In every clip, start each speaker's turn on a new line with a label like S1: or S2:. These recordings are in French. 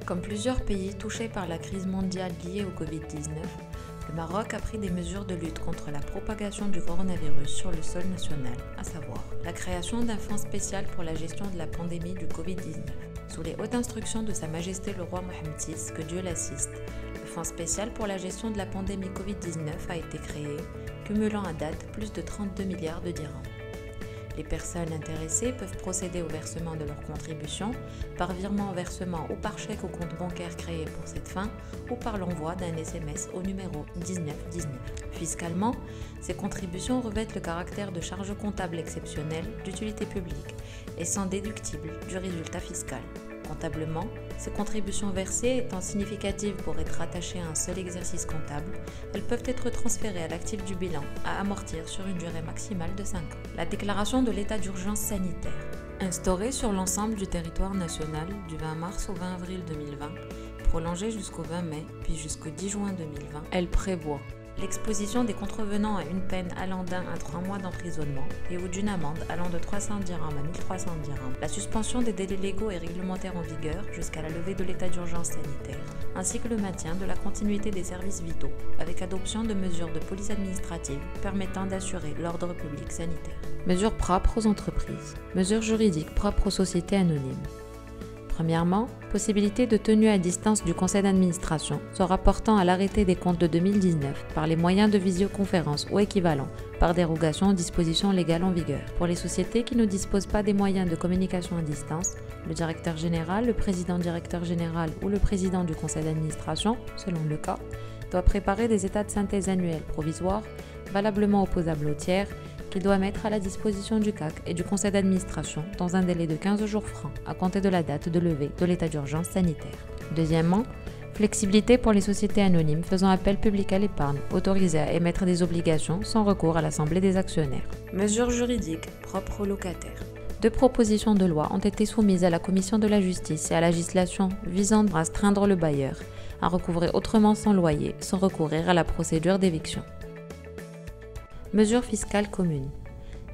S1: Comme plusieurs pays touchés par la crise mondiale liée au Covid-19, le Maroc a pris des mesures de lutte contre la propagation du coronavirus sur le sol national, à savoir la création d'un fonds spécial pour la gestion de la pandémie du Covid-19. Sous les hautes instructions de Sa Majesté le roi Mohammed VI, que Dieu l'assiste, le fonds spécial pour la gestion de la pandémie Covid-19 a été créé, cumulant à date plus de 32 milliards de dirhams. Les personnes intéressées peuvent procéder au versement de leurs contributions par virement en versement ou par chèque au compte bancaire créé pour cette fin ou par l'envoi d'un SMS au numéro 1919. Fiscalement, ces contributions revêtent le caractère de charges comptables exceptionnelles d'utilité publique et sont déductibles du résultat fiscal. Comptablement, ces contributions versées étant significatives pour être rattachées à un seul exercice comptable, elles peuvent être transférées à l'actif du bilan à amortir sur une durée maximale de 5 ans. La déclaration de l'état d'urgence sanitaire. Instaurée sur l'ensemble du territoire national du 20 mars au 20 avril 2020, prolongée jusqu'au 20 mai puis jusqu'au 10 juin 2020, elle prévoit l'exposition des contrevenants à une peine allant d'1 à 3 mois d'emprisonnement et ou d'une amende allant de 300 dirhams à 1300 dirhams, la suspension des délais légaux et réglementaires en vigueur jusqu'à la levée de l'état d'urgence sanitaire, ainsi que le maintien de la continuité des services vitaux, avec adoption de mesures de police administrative permettant d'assurer l'ordre public sanitaire. Mesures propres aux entreprises. Mesures juridiques propres aux sociétés anonymes. Premièrement, possibilité de tenue à distance du conseil d'administration se rapportant à l'arrêté des comptes de 2019 par les moyens de visioconférence ou équivalent par dérogation aux dispositions légales en vigueur. Pour les sociétés qui ne disposent pas des moyens de communication à distance, le directeur général, le président-directeur général ou le président du conseil d'administration, selon le cas, doit préparer des états de synthèse annuels provisoires, valablement opposables au tiers, qu'il doit mettre à la disposition du CAC et du conseil d'administration dans un délai de 15 jours francs à compter de la date de levée de l'état d'urgence sanitaire. Deuxièmement, flexibilité pour les sociétés anonymes faisant appel public à l'épargne, autorisées à émettre des obligations sans recours à l'Assemblée des actionnaires. Mesures juridiques propres aux locataires. 2 propositions de loi ont été soumises à la Commission de la Justice et à la législation visant à astreindre le bailleur à recouvrer autrement son loyer sans recourir à la procédure d'éviction. Mesures fiscales communes.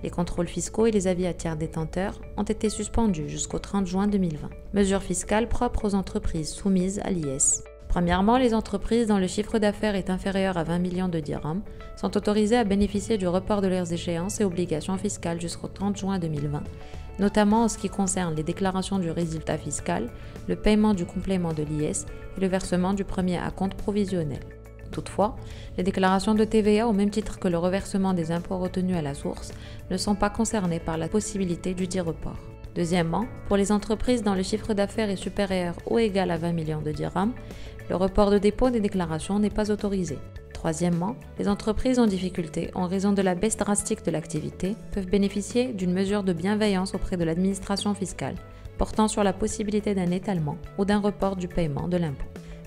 S1: Les contrôles fiscaux et les avis à tiers détenteurs ont été suspendus jusqu'au 30 juin 2020. Mesures fiscales propres aux entreprises soumises à l'IS. Premièrement, les entreprises dont le chiffre d'affaires est inférieur à 20 millions de dirhams sont autorisées à bénéficier du report de leurs échéances et obligations fiscales jusqu'au 30 juin 2020, notamment en ce qui concerne les déclarations du résultat fiscal, le paiement du complément de l'IS et le versement du premier acompte provisionnel. Toutefois, les déclarations de TVA, au même titre que le reversement des impôts retenus à la source, ne sont pas concernées par la possibilité du dit report. Deuxièmement, pour les entreprises dont le chiffre d'affaires est supérieur ou égal à 20 millions de dirhams, le report de dépôt des déclarations n'est pas autorisé. Troisièmement, les entreprises en difficulté, en raison de la baisse drastique de l'activité, peuvent bénéficier d'une mesure de bienveillance auprès de l'administration fiscale, portant sur la possibilité d'un étalement ou d'un report du paiement de l'impôt.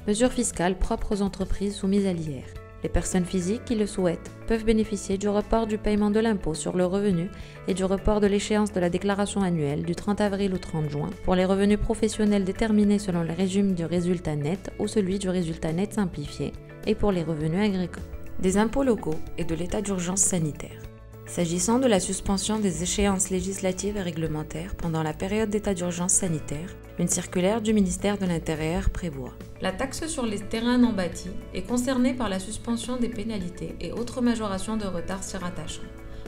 S1: Mesures fiscales propres aux entreprises soumises à l'IR. Les personnes physiques qui le souhaitent peuvent bénéficier du report du paiement de l'impôt sur le revenu et du report de l'échéance de la déclaration annuelle du 30 avril au 30 juin pour les revenus professionnels déterminés selon le régime du résultat net ou celui du résultat net simplifié et pour les revenus agricoles. Des impôts locaux et de l'état d'urgence sanitaire. S'agissant de la suspension des échéances législatives et réglementaires pendant la période d'état d'urgence sanitaire, une circulaire du ministère de l'Intérieur prévoit. La taxe sur les terrains non bâtis est concernée par la suspension des pénalités et autres majorations de retard s'y rattachant,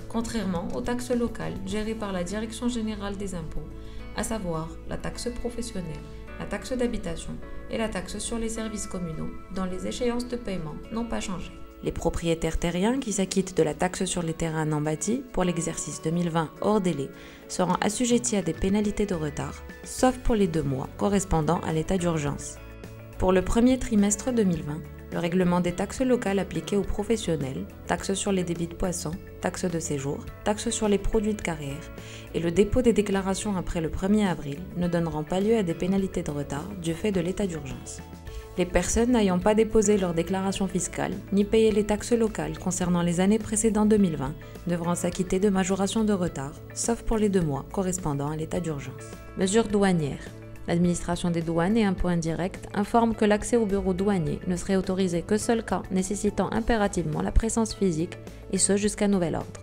S1: contrairement aux taxes locales gérées par la Direction générale des impôts, à savoir la taxe professionnelle, la taxe d'habitation et la taxe sur les services communaux, dont les échéances de paiement n'ont pas changé. Les propriétaires terriens qui s'acquittent de la taxe sur les terrains non bâtis pour l'exercice 2020 hors délai seront assujettis à des pénalités de retard, sauf pour les 2 mois correspondant à l'état d'urgence. Pour le premier trimestre 2020, le règlement des taxes locales appliquées aux professionnels, taxes sur les débits de poissons, taxes de séjour, taxes sur les produits de carrière et le dépôt des déclarations après le 1er avril ne donneront pas lieu à des pénalités de retard du fait de l'état d'urgence. Les personnes n'ayant pas déposé leur déclaration fiscale ni payé les taxes locales concernant les années précédentes 2020 devront s'acquitter de majorations de retard, sauf pour les 2 mois correspondant à l'état d'urgence. Mesures douanières. L'administration des douanes et impôts indirects informe que l'accès au bureau douanier ne serait autorisé que seul cas nécessitant impérativement la présence physique, et ce jusqu'à nouvel ordre.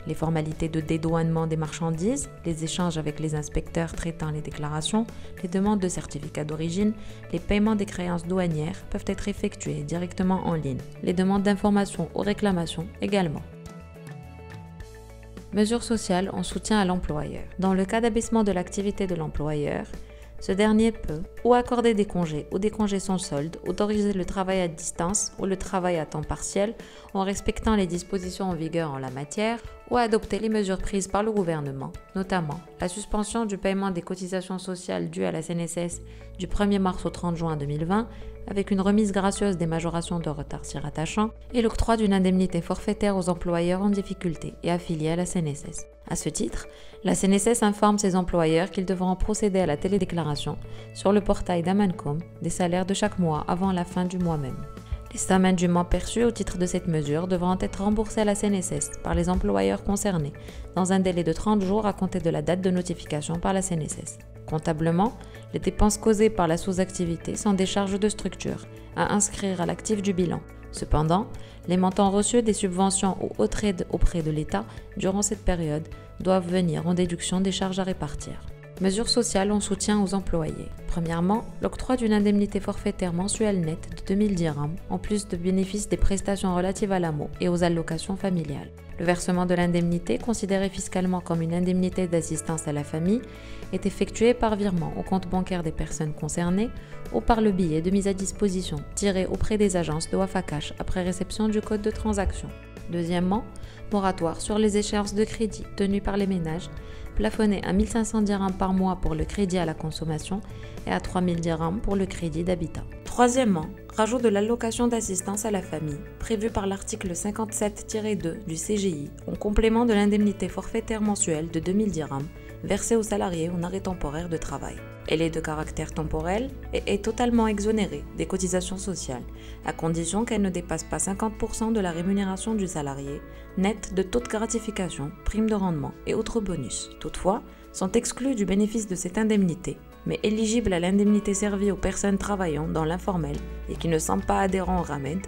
S1: les formalités de dédouanement des marchandises, les échanges avec les inspecteurs traitant les déclarations, les demandes de certificats d'origine, les paiements des créances douanières peuvent être effectués directement en ligne. Les demandes d'information ou réclamations également. Mesures sociales en soutien à l'employeur. Dans le cas d'abaissement de l'activité de l'employeur, ce dernier peut ou accorder des congés ou des congés sans solde, autoriser le travail à distance ou le travail à temps partiel en respectant les dispositions en vigueur en la matière, ou adopter les mesures prises par le gouvernement, notamment la suspension du paiement des cotisations sociales dues à la CNSS du 1er mars au 30 juin 2020, avec une remise gracieuse des majorations de retard s'y rattachant, et l'octroi d'une indemnité forfaitaire aux employeurs en difficulté et affiliés à la CNSS. À ce titre, la CNSS informe ses employeurs qu'ils devront procéder à la télédéclaration sur le portail d'Amancom des salaires de chaque mois avant la fin du mois même. Les sommes indûment perçues au titre de cette mesure devront être remboursées à la CNSS par les employeurs concernés dans un délai de 30 jours à compter de la date de notification par la CNSS. Comptablement, les dépenses causées par la sous-activité sont des charges de structure à inscrire à l'actif du bilan. Cependant, les montants reçus des subventions ou autres aides auprès de l'État durant cette période doivent venir en déduction des charges à répartir. Mesures sociales en soutien aux employés. Premièrement, l'octroi d'une indemnité forfaitaire mensuelle nette de 2000 dirhams, en plus de bénéfices des prestations relatives à l'AMO et aux allocations familiales. Le versement de l'indemnité, considéré fiscalement comme une indemnité d'assistance à la famille, est effectué par virement au compte bancaire des personnes concernées ou par le billet de mise à disposition tiré auprès des agences de Wafa Cash après réception du code de transaction. Deuxièmement, moratoire sur les échéances de crédit tenues par les ménages, plafonné à 1500 dirhams par mois pour le crédit à la consommation et à 3000 dirhams pour le crédit d'habitat. Troisièmement, rajout de l'allocation d'assistance à la famille, prévu par l'article 57-2 du CGI, en complément de l'indemnité forfaitaire mensuelle de 2000 dirhams, versée aux salariés en arrêt temporaire de travail. Elle est de caractère temporel et est totalement exonérée des cotisations sociales, à condition qu'elle ne dépasse pas 50% de la rémunération du salarié, nette de toute gratification, prime de rendement et autres bonus. Toutefois, sont exclus du bénéfice de cette indemnité, mais éligibles à l'indemnité servie aux personnes travaillant dans l'informel et qui ne sont pas adhérents au RAMED,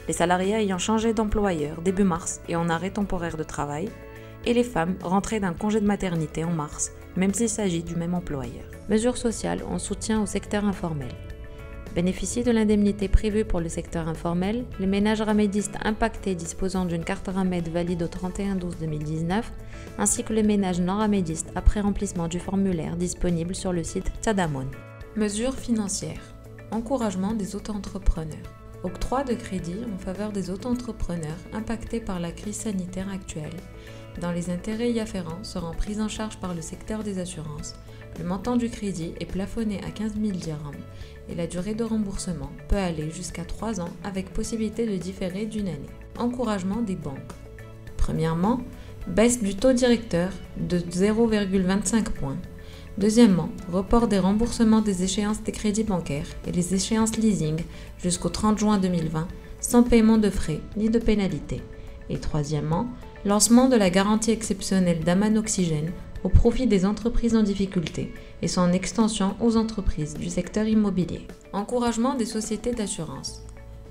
S1: les salariés ayant changé d'employeur début mars et en arrêt temporaire de travail, et les femmes rentrées d'un congé de maternité en mars, même s'il s'agit du même employeur. Mesures sociales en soutien au secteur informel. Bénéficient de l'indemnité prévue pour le secteur informel les ménages ramédistes impactés disposant d'une carte Ramed valide au 31/12/2019, ainsi que les ménages non ramédistes après remplissement du formulaire disponible sur le site Tadamon. Mesures financières. Encouragement des auto-entrepreneurs. Octroi de crédit en faveur des auto-entrepreneurs impactés par la crise sanitaire actuelle, dont les intérêts y afférents seront pris en charge par le secteur des assurances. Le montant du crédit est plafonné à 15 000 dirhams et la durée de remboursement peut aller jusqu'à 3 ans avec possibilité de différer d'une année. Encouragement des banques. Premièrement, baisse du taux directeur de 0,25 points. Deuxièmement, report des remboursements des échéances des crédits bancaires et les échéances leasing jusqu'au 30 juin 2020 sans paiement de frais ni de pénalités. Et troisièmement, lancement de la garantie exceptionnelle d'Aman Oxygène au profit des entreprises en difficulté et son extension aux entreprises du secteur immobilier. Encouragement des sociétés d'assurance.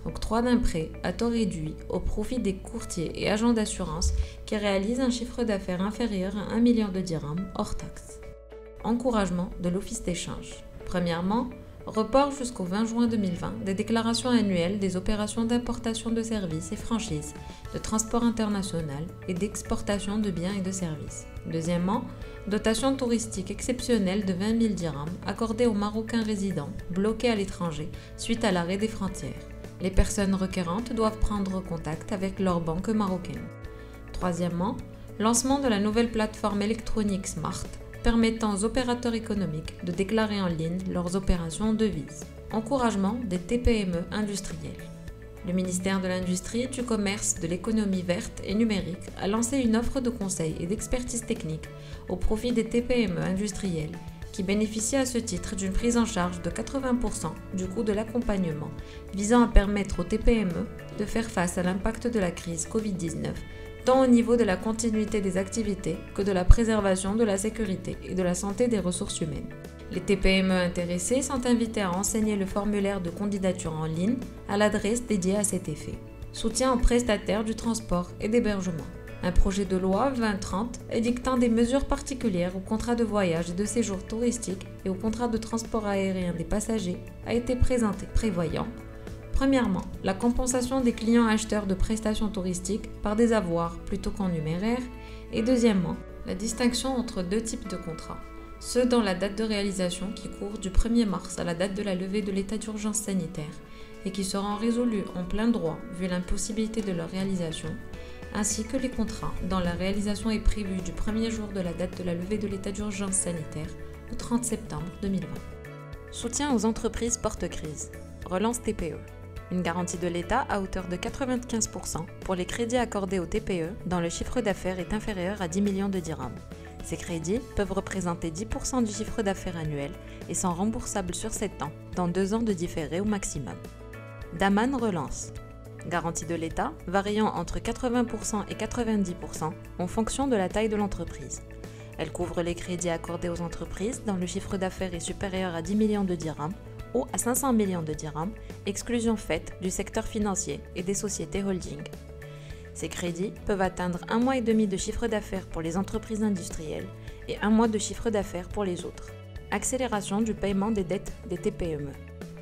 S1: Octroi d'un prêt à taux réduit au profit des courtiers et agents d'assurance qui réalisent un chiffre d'affaires inférieur à 1 million de dirhams hors taxe. Encouragement de l'office d'échange. Premièrement, report jusqu'au 20 juin 2020 des déclarations annuelles des opérations d'importation de services et franchises, de transport international et d'exportation de biens et de services. Deuxièmement, dotation touristique exceptionnelle de 20 000 dirhams accordée aux Marocains résidents bloqués à l'étranger suite à l'arrêt des frontières. Les personnes requérantes doivent prendre contact avec leur banque marocaine. Troisièmement, lancement de la nouvelle plateforme électronique Smart permettant aux opérateurs économiques de déclarer en ligne leurs opérations en devises. Encouragement des TPME industrielles. Le ministère de l'Industrie, du Commerce, de l'Économie verte et numérique a lancé une offre de conseil et d'expertise technique au profit des TPME industrielles qui bénéficient à ce titre d'une prise en charge de 80% du coût de l'accompagnement visant à permettre aux TPME de faire face à l'impact de la crise Covid-19 tant au niveau de la continuité des activités que de la préservation de la sécurité et de la santé des ressources humaines. Les TPME intéressés sont invités à renseigner le formulaire de candidature en ligne à l'adresse dédiée à cet effet. Soutien aux prestataires du transport et d'hébergement. un projet de loi 2030 édictant des mesures particulières aux contrats de voyage et de séjour touristique et aux contrats de transport aérien des passagers a été présenté, prévoyant premièrement, la compensation des clients acheteurs de prestations touristiques par des avoirs plutôt qu'en numéraire et deuxièmement, la distinction entre deux types de contrats. Ceux dont la date de réalisation qui court du 1er mars à la date de la levée de l'état d'urgence sanitaire et qui seront résolus en plein droit vu l'impossibilité de leur réalisation, ainsi que les contrats dont la réalisation est prévue du premier jour de la date de la levée de l'état d'urgence sanitaire au 30 septembre 2020. Soutien aux entreprises porte-crise. Relance TPE. Une garantie de l'État à hauteur de 95% pour les crédits accordés aux TPE dont le chiffre d'affaires est inférieur à 10 millions de dirhams. Ces crédits peuvent représenter 10% du chiffre d'affaires annuel et sont remboursables sur 7 ans, dans 2 ans de différé au maximum. Daman relance. Garantie de l'État variant entre 80% et 90% en fonction de la taille de l'entreprise. Elle couvre les crédits accordés aux entreprises dont le chiffre d'affaires est supérieur à 10 millions de dirhams ou à 500 millions de dirhams, exclusion faite du secteur financier et des sociétés holding. Ces crédits peuvent atteindre 1 mois et demi de chiffre d'affaires pour les entreprises industrielles et 1 mois de chiffre d'affaires pour les autres. Accélération du paiement des dettes des TPME.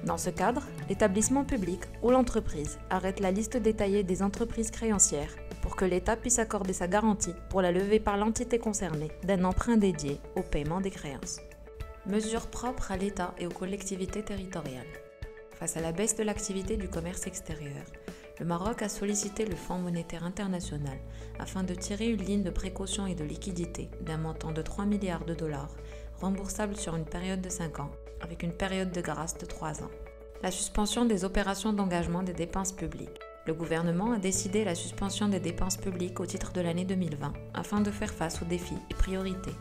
S1: Dans ce cadre, l'établissement public ou l'entreprise arrête la liste détaillée des entreprises créancières pour que l'État puisse accorder sa garantie pour la levée par l'entité concernée d'un emprunt dédié au paiement des créances. Mesures propres à l'État et aux collectivités territoriales. Face à la baisse de l'activité du commerce extérieur, le Maroc a sollicité le Fonds monétaire international afin de tirer une ligne de précaution et de liquidité d'un montant de 3 milliards de dollars, remboursable sur une période de 5 ans, avec une période de grâce de 3 ans. La suspension des opérations d'engagement des dépenses publiques. Le gouvernement a décidé la suspension des dépenses publiques au titre de l'année 2020 afin de faire face aux défis et priorités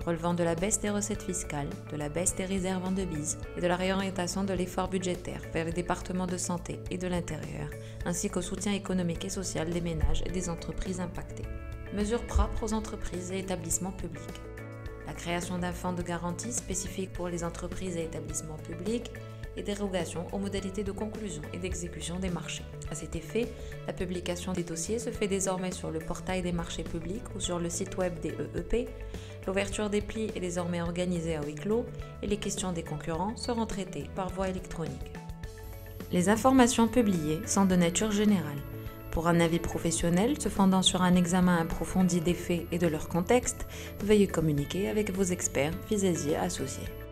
S1: relevant de la baisse des recettes fiscales, de la baisse des réserves en devises et de la réorientation de l'effort budgétaire vers les départements de santé et de l'intérieur, ainsi qu'au soutien économique et social des ménages et des entreprises impactées. Mesures propres aux entreprises et établissements publics. La création d'un fonds de garantie spécifique pour les entreprises et établissements publics et dérogation aux modalités de conclusion et d'exécution des marchés. À cet effet, la publication des dossiers se fait désormais sur le portail des marchés publics ou sur le site web des EEP. L'ouverture des plis est désormais organisée à huis clos et les questions des concurrents seront traitées par voie électronique. Les informations publiées sont de nature générale. Pour un avis professionnel se fondant sur un examen approfondi des faits et de leur contexte, veuillez communiquer avec vos experts, Fizesier associés.